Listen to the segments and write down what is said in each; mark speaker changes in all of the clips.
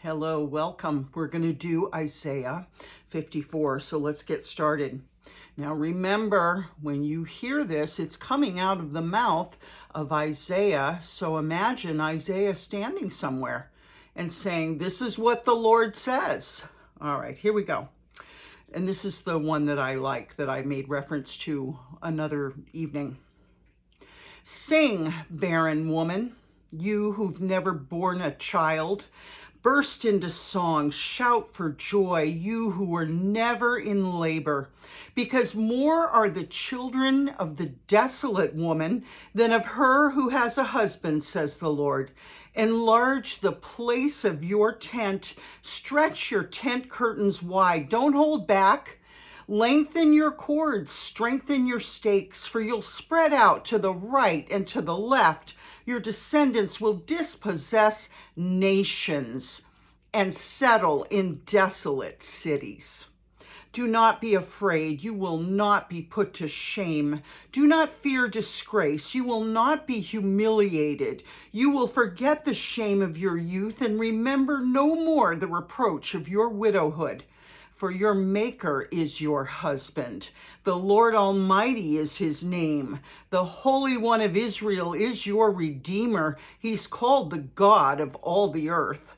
Speaker 1: Hello, welcome. We're going to do Isaiah 54, so let's get started. Now remember, when you hear this, it's coming out of the mouth of Isaiah, so imagine Isaiah standing somewhere and saying, this is what the Lord says. All right, here we go. And this is the one that I like, that I made reference to another evening. Sing, barren woman, you who've never borne a child. Burst into song, shout for joy, you who were never in labor, because more are the children of the desolate woman than of her who has a husband, says the Lord. Enlarge the place of your tent, stretch your tent curtains wide, don't hold back. Lengthen your cords, strengthen your stakes, for you'll spread out to the right and to the left. Your descendants will dispossess nations and settle in desolate cities. Do not be afraid. You will not be put to shame. Do not fear disgrace. You will not be humiliated. You will forget the shame of your youth and remember no more the reproach of your widowhood. For your Maker is your husband. The Lord Almighty is his name. The Holy One of Israel is your Redeemer. He's called the God of all the earth.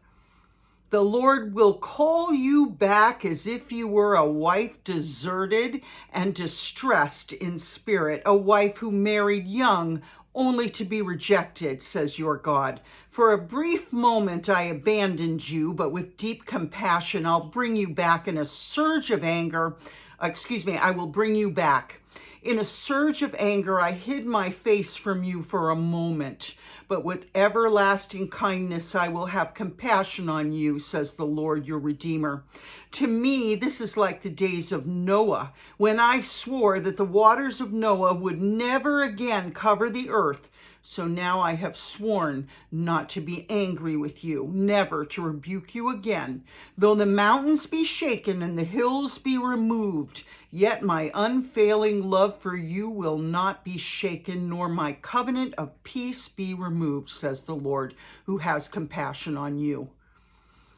Speaker 1: The Lord will call you back as if you were a wife deserted and distressed in spirit, a wife who married young, only to be rejected, says your God. For a brief moment I abandoned you, but with deep compassion I'll bring you back in a surge of anger. I will bring you back. In a surge of anger, I hid my face from you for a moment, but with everlasting kindness, I will have compassion on you, says the Lord, your Redeemer. To me, this is like the days of Noah, when I swore that the waters of Noah would never again cover the earth. So now I have sworn not to be angry with you, never to rebuke you again. Though the mountains be shaken and the hills be removed, yet my unfailing love for you will not be shaken, nor my covenant of peace be removed, says the Lord, who has compassion on you.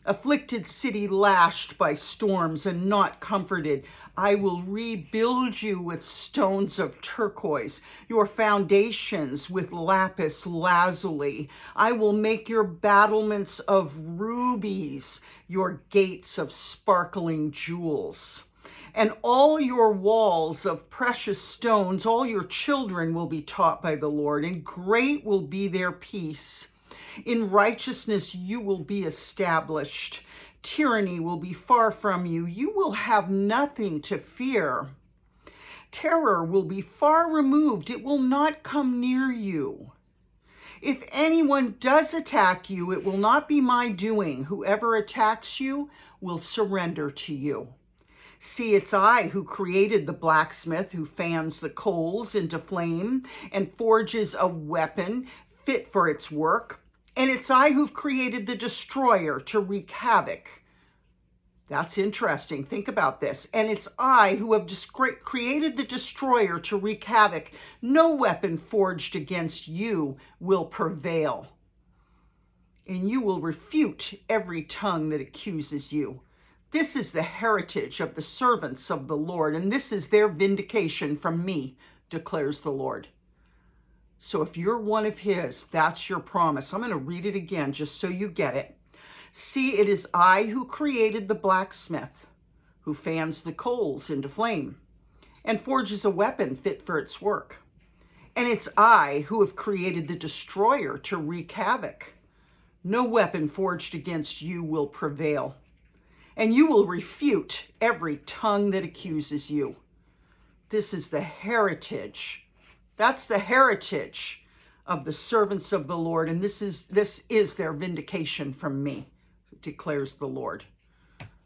Speaker 1: Afflicted city lashed by storms and not comforted, I will rebuild you with stones of turquoise, your foundations with lapis lazuli. I will make your battlements of rubies, your gates of sparkling jewels. And all your walls of precious stones, all your children will be taught by the Lord, and great will be their peace. In righteousness you will be established. Tyranny will be far from you. You will have nothing to fear. Terror will be far removed. It will not come near you. If anyone does attack you, it will not be my doing. Whoever attacks you will surrender to you. See, it's I who created the blacksmith who fans the coals into flame and forges a weapon fit for its work. And it's I who've created the destroyer to wreak havoc. That's interesting. Think about this. And it's I who have created the destroyer to wreak havoc. No weapon forged against you will prevail. And you will refute every tongue that accuses you. This is the heritage of the servants of the Lord, and this is their vindication from me, declares the Lord. So if you're one of his, that's your promise. I'm going to read it again just so you get it. See, it is I who created the blacksmith, who fans the coals into flame and forges a weapon fit for its work. And it's I who have created the destroyer to wreak havoc. No weapon forged against you will prevail, and you will refute every tongue that accuses you. This is the heritage. That's the heritage of the servants of the Lord, and this is their vindication from me, declares the Lord.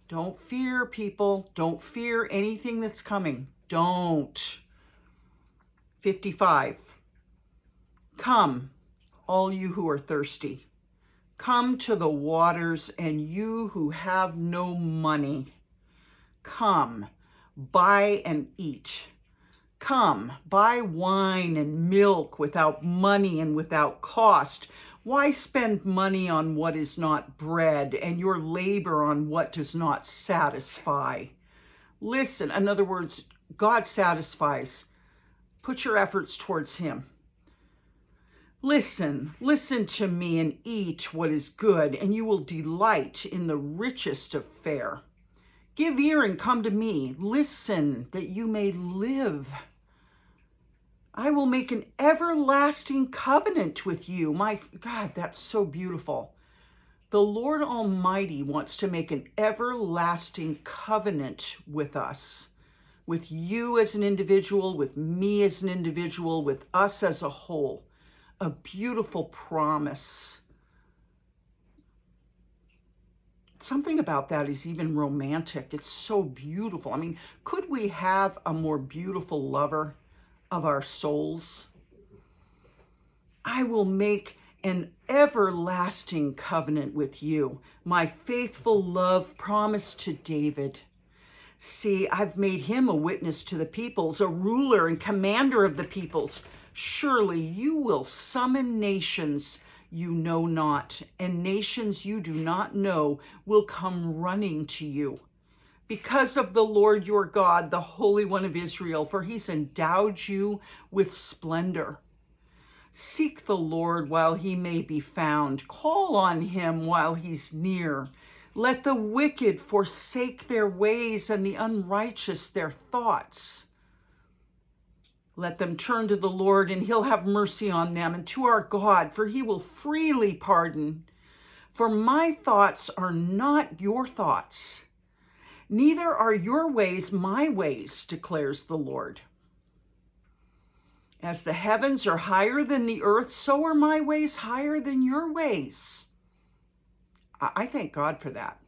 Speaker 1: Don't fear, people. Don't fear anything that's coming. Don't. 55. Come, all you who are thirsty. Come to the waters, and you who have no money. Come, buy and eat. Come, buy wine and milk without money and without cost. Why spend money on what is not bread and your labor on what does not satisfy? Listen, in other words, God satisfies. Put your efforts towards him. Listen to me and eat what is good, and you will delight in the richest of fare. Give ear and come to me. Listen that you may live. I will make an everlasting covenant with you. My God, that's so beautiful. The Lord Almighty wants to make an everlasting covenant with us, with you as an individual, with me as an individual, with us as a whole. A beautiful promise. Something about that is even romantic. It's so beautiful. I mean, could we have a more beautiful lover of our souls? I will make an everlasting covenant with you, my faithful love promised to David. See, I've made him a witness to the peoples, a ruler and commander of the peoples. Surely you will summon nations you know not, and nations you do not know will come running to you. Because of the Lord your God, the Holy One of Israel, for he's endowed you with splendor. Seek the Lord while he may be found. Call on him while he's near. Let the wicked forsake their ways and the unrighteous their thoughts. Let them turn to the Lord, and he'll have mercy on them, and to our God, for he will freely pardon. For my thoughts are not your thoughts, neither are your ways my ways, declares the Lord. As the heavens are higher than the earth, so are my ways higher than your ways. I thank God for that.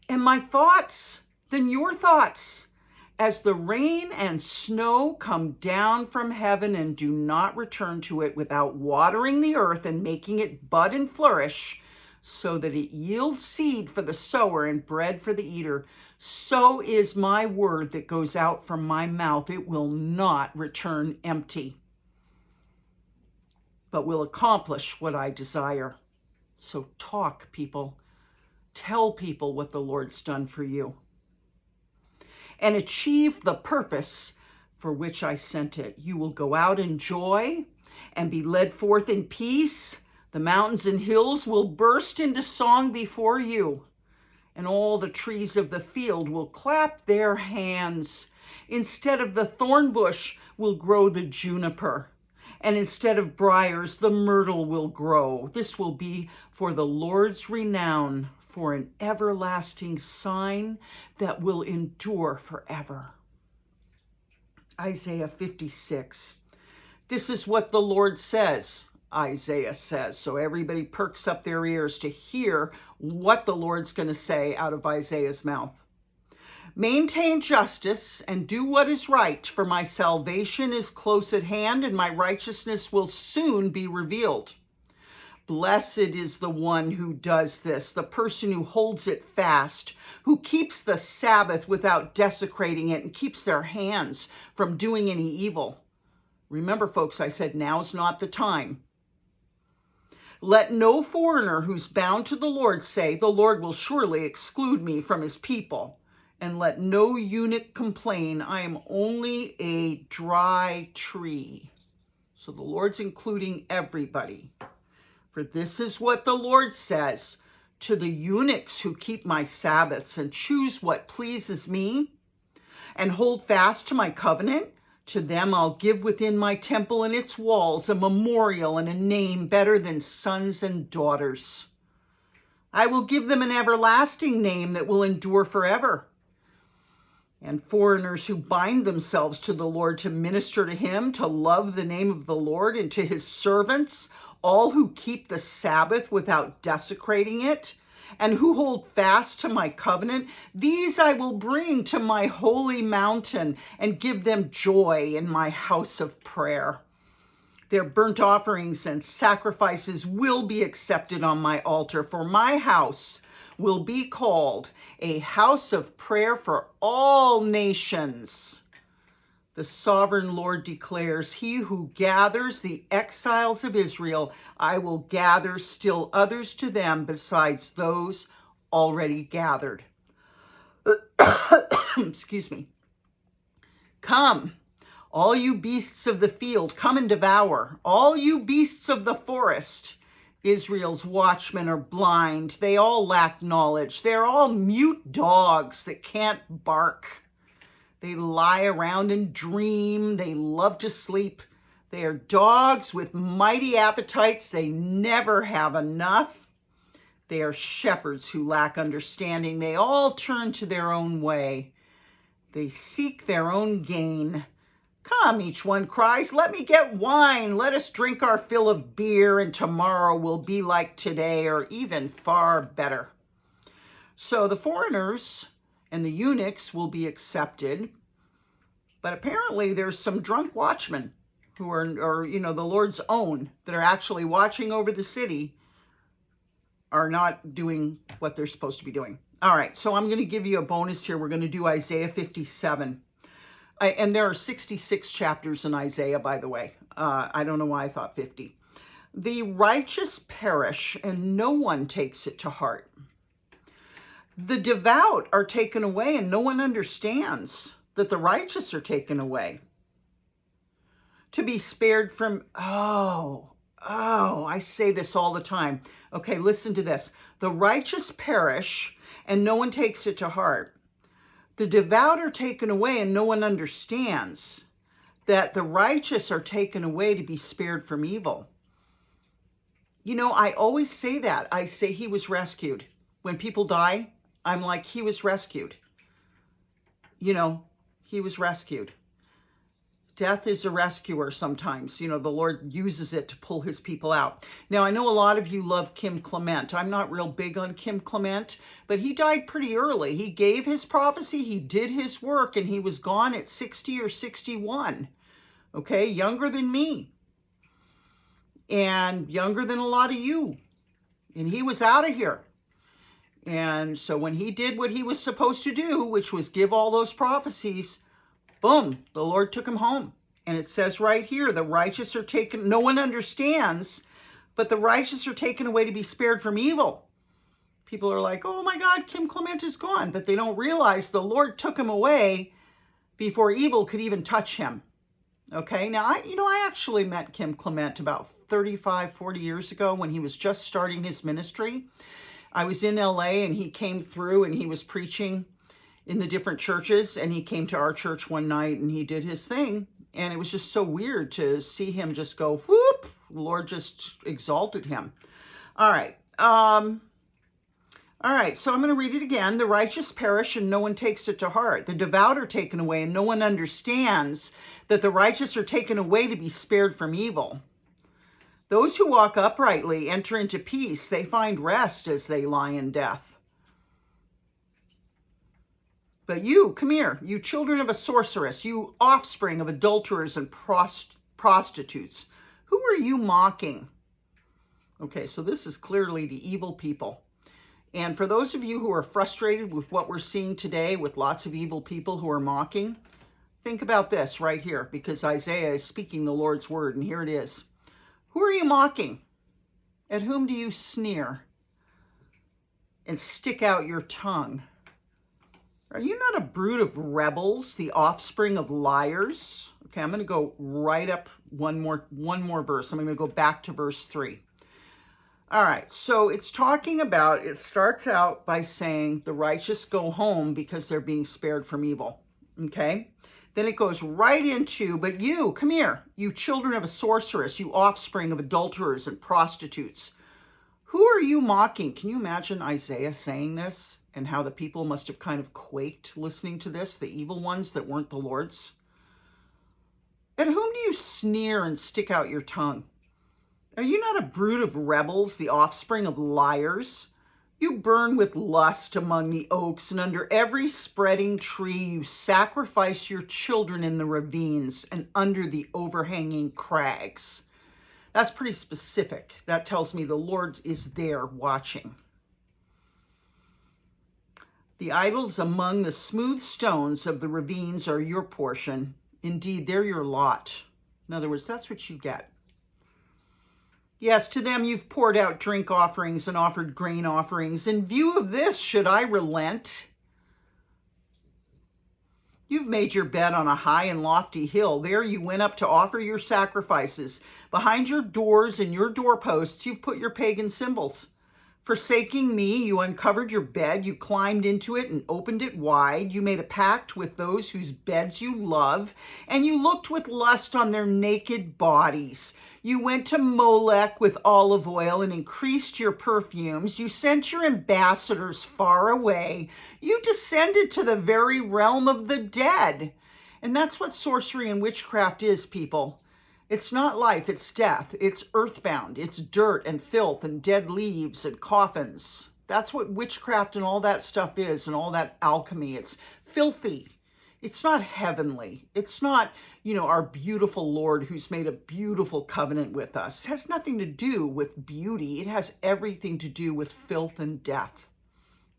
Speaker 1: And my thoughts than your thoughts. As the rain and snow come down from heaven and do not return to it without watering the earth and making it bud and flourish, so that it yields seed for the sower and bread for the eater, so is my word that goes out from my mouth. It will not return empty, but will accomplish what I desire. So talk, people. Tell people what the Lord's done for you, and achieve the purpose for which I sent it. You will go out in joy and be led forth in peace. The mountains and hills will burst into song before you, and all the trees of the field will clap their hands. Instead of the thorn bush will grow the juniper, and instead of briars, the myrtle will grow. This will be for the Lord's renown, for an everlasting sign that will endure forever. Isaiah 56. This is what the Lord says, Isaiah says. So everybody perks up their ears to hear what the Lord's going to say out of Isaiah's mouth. Maintain justice and do what is right, for my salvation is close at hand and my righteousness will soon be revealed. Blessed is the one who does this, the person who holds it fast, who keeps the Sabbath without desecrating it and keeps their hands from doing any evil. Remember, folks, I said now's not the time. Let no foreigner who's bound to the Lord say, the Lord will surely exclude me from his people. And let no eunuch complain, I am only a dry tree. So the Lord's including everybody. For this is what the Lord says to the eunuchs who keep my Sabbaths and choose what pleases me and hold fast to my covenant. To them I'll give within my temple and its walls a memorial and a name better than sons and daughters. I will give them an everlasting name that will endure forever. And foreigners who bind themselves to the Lord to minister to him, to love the name of the Lord, and to his servants, all who keep the Sabbath without desecrating it, and who hold fast to my covenant, these I will bring to my holy mountain and give them joy in my house of prayer. Their burnt offerings and sacrifices will be accepted on my altar, for my house will be called a house of prayer for all nations. The sovereign Lord declares, he who gathers the exiles of Israel, I will gather still others to them besides those already gathered. Excuse me. Come, all you beasts of the field, come and devour. All you beasts of the forest. Israel's watchmen are blind. They all lack knowledge. They're all mute dogs that can't bark. They lie around and dream. They love to sleep. They are dogs with mighty appetites. They never have enough. They are shepherds who lack understanding. They all turn to their own way. They seek their own gain. Come, each one cries, let me get wine. Let us drink our fill of beer, and tomorrow will be like today, or even far better. So the foreigners and the eunuchs will be accepted. But apparently there's some drunk watchmen who are the Lord's own that are actually watching over the city are not doing what they're supposed to be doing. All right, so I'm going to give you a bonus here. We're going to do Isaiah 57. And there are 66 chapters in Isaiah, by the way. I don't know why I thought 50. The righteous perish, and no one takes it to heart. The devout are taken away, and no one understands that the righteous are taken away. To be spared from, I say this all the time. Okay, listen to this. The righteous perish, and no one takes it to heart. The devout are taken away, and no one understands that the righteous are taken away to be spared from evil. You know, I always say that. I say he was rescued. When people die, I'm like, he was rescued. You know, he was rescued. Death is a rescuer sometimes. You know, the Lord uses it to pull his people out. Now, I know a lot of you love Kim Clement. I'm not real big on Kim Clement, but he died pretty early. He gave his prophecy, he did his work, and he was gone at 60 or 61. Okay, younger than me. And younger than a lot of you. And he was out of here. And so when he did what he was supposed to do, which was give all those prophecies, boom, the Lord took him home. And it says right here, the righteous are taken, no one understands, but the righteous are taken away to be spared from evil. People are like, oh my God, Kim Clement is gone. But they don't realize the Lord took him away before evil could even touch him. Okay, now, I actually met Kim Clement about 35, 40 years ago when he was just starting his ministry. I was in LA and he came through and he was preaching in the different churches, and he came to our church one night and he did his thing. And it was just so weird to see him just go, whoop, the Lord just exalted him. All right. So I'm going to read it again. The righteous perish and no one takes it to heart. The devout are taken away and no one understands that the righteous are taken away to be spared from evil. Those who walk uprightly enter into peace. They find rest as they lie in death. But you, come here, you children of a sorceress, you offspring of adulterers and prostitutes, who are you mocking? Okay, so this is clearly the evil people. And for those of you who are frustrated with what we're seeing today with lots of evil people who are mocking, think about this right here, because Isaiah is speaking the Lord's word, and here it is. Who are you mocking? At whom do you sneer and stick out your tongue? Are you not a brood of rebels, the offspring of liars? Okay, I'm going to go right up one more verse. I'm going to go back to verse 3. All right, so it starts out by saying the righteous go home because they're being spared from evil. Okay? Then it goes right into, but you, come here, you children of a sorceress, you offspring of adulterers and prostitutes. Who are you mocking? Can you imagine Isaiah saying this and how the people must have kind of quaked listening to this, the evil ones that weren't the Lord's? At whom do you sneer and stick out your tongue? Are you not a brood of rebels, the offspring of liars? You burn with lust among the oaks, and under every spreading tree you sacrifice your children in the ravines and under the overhanging crags. That's pretty specific. That tells me the Lord is there watching. The idols among the smooth stones of the ravines are your portion. Indeed, they're your lot. In other words, that's what you get. Yes, to them you've poured out drink offerings and offered grain offerings. In view of this, should I relent? You've made your bed on a high and lofty hill. There you went up to offer your sacrifices. Behind your doors and your doorposts, you've put your pagan symbols. Forsaking me, you uncovered your bed, you climbed into it and opened it wide. You made a pact with those whose beds you love, and you looked with lust on their naked bodies. You went to Molech with olive oil and increased your perfumes. You sent your ambassadors far away. You descended to the very realm of the dead. And that's what sorcery and witchcraft is, people. It's not life, it's death. It's earthbound. It's dirt and filth and dead leaves and coffins. That's what witchcraft and all that stuff is, and all that alchemy. It's filthy. It's not heavenly. It's not, our beautiful Lord who's made a beautiful covenant with us. It has nothing to do with beauty. It has everything to do with filth and death.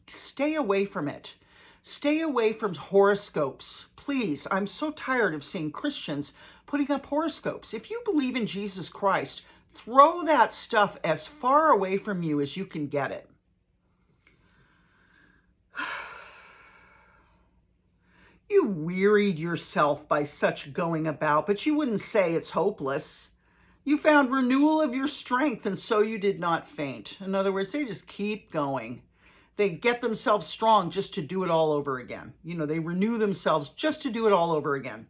Speaker 1: Stay away from it. Stay away from horoscopes. Please, I'm so tired of seeing Christians putting up horoscopes. If you believe in Jesus Christ, throw that stuff as far away from you as you can get it. You wearied yourself by such going about, but you wouldn't say it's hopeless. You found renewal of your strength, and so you did not faint. In other words, they just keep going. They get themselves strong just to do it all over again. They renew themselves just to do it all over again.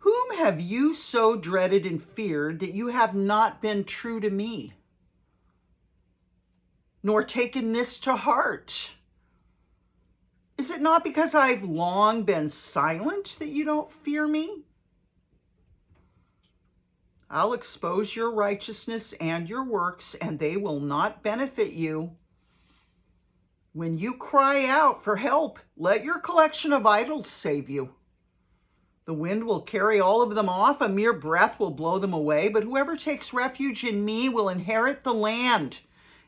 Speaker 1: Whom have you so dreaded and feared that you have not been true to me, nor taken this to heart? Is it not because I've long been silent that you don't fear me? I'll expose your righteousness and your works, and they will not benefit you. When you cry out for help, let your collection of idols save you. The wind will carry all of them off, a mere breath will blow them away, but whoever takes refuge in me will inherit the land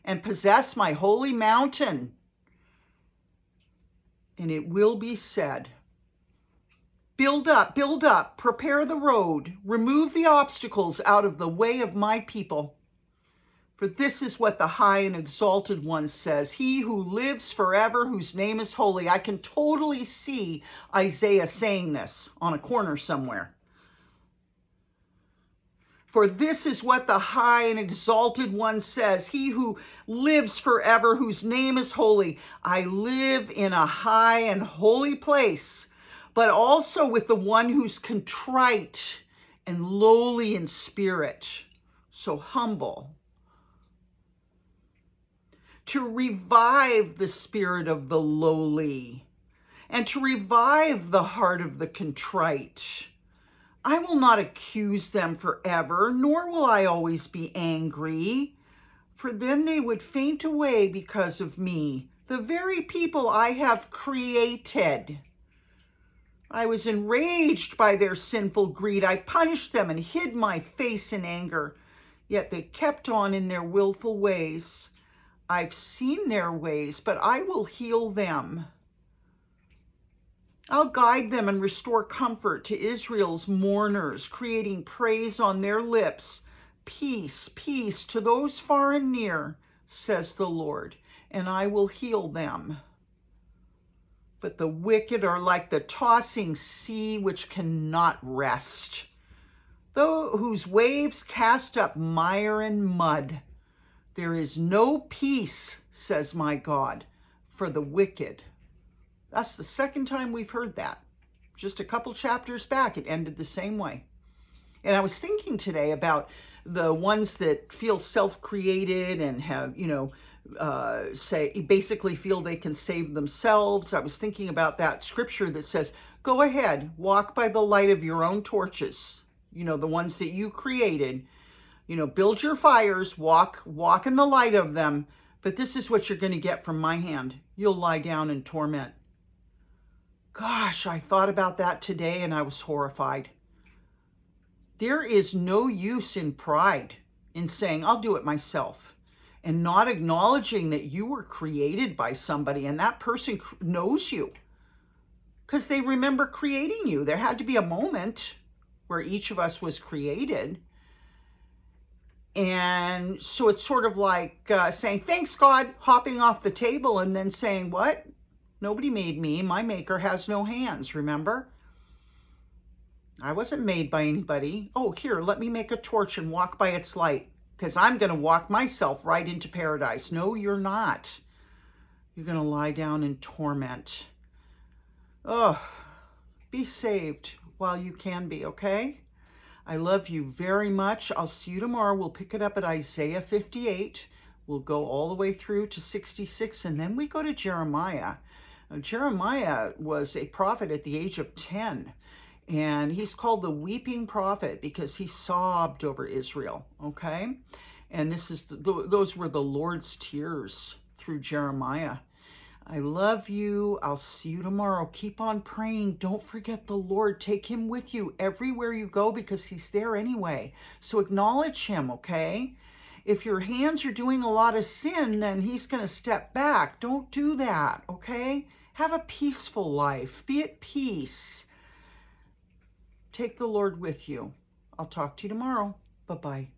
Speaker 1: and possess my holy mountain. And it will be said, build up, prepare the road, remove the obstacles out of the way of my people. For this is what the high and exalted one says, he who lives forever, whose name is holy. I can totally see Isaiah saying this on a corner somewhere. For this is what the high and exalted one says, he who lives forever, whose name is holy. I live in a high and holy place, but also with the one who's contrite and lowly in spirit, so humble, to revive the spirit of the lowly and to revive the heart of the contrite. I will not accuse them forever, nor will I always be angry, for then they would faint away because of me, the very people I have created. I was enraged by their sinful greed. I punished them and hid my face in anger, yet they kept on in their willful ways. I've seen their ways, but I will heal them. I'll guide them and restore comfort to Israel's mourners, creating praise on their lips. Peace, peace to those far and near, says the Lord, and I will heal them. But the wicked are like the tossing sea which cannot rest, though whose waves cast up mire and mud. There is no peace, says my God, for the wicked. That's the second time we've heard that. Just a couple chapters back, it ended the same way. And I was thinking today about the ones that feel self-created and have, basically feel they can save themselves. I was thinking about that scripture that says, go ahead, walk by the light of your own torches. The ones that you created. Build your fires, walk in the light of them, but this is what you're going to get from my hand. You'll lie down in torment. Gosh, I thought about that today and I was horrified. There is no use in pride in saying, I'll do it myself, and not acknowledging that you were created by somebody and that person knows you because they remember creating you. There had to be a moment. where each of us was created. And so it's sort of like saying, thanks, God, hopping off the table and then saying, what? Nobody made me. My maker has no hands, remember? I wasn't made by anybody. Oh, here, let me make a torch and walk by its light, because I'm going to walk myself right into paradise. No, you're not. You're going to lie down in torment. Oh, be saved while you can be, okay? I love you very much. I'll see you tomorrow. We'll pick it up at Isaiah 58. We'll go all the way through to 66, and then we go to Jeremiah. Jeremiah was a prophet at the age of 10, and he's called the weeping prophet because he sobbed over Israel, okay? And this is those were the Lord's tears through Jeremiah. I love you. I'll see you tomorrow. Keep on praying. Don't forget the Lord. Take him with you everywhere you go because he's there anyway. So acknowledge him, okay? If your hands are doing a lot of sin, then he's going to step back. Don't do that, okay? Have a peaceful life. Be at peace. Take the Lord with you. I'll talk to you tomorrow. Bye-bye.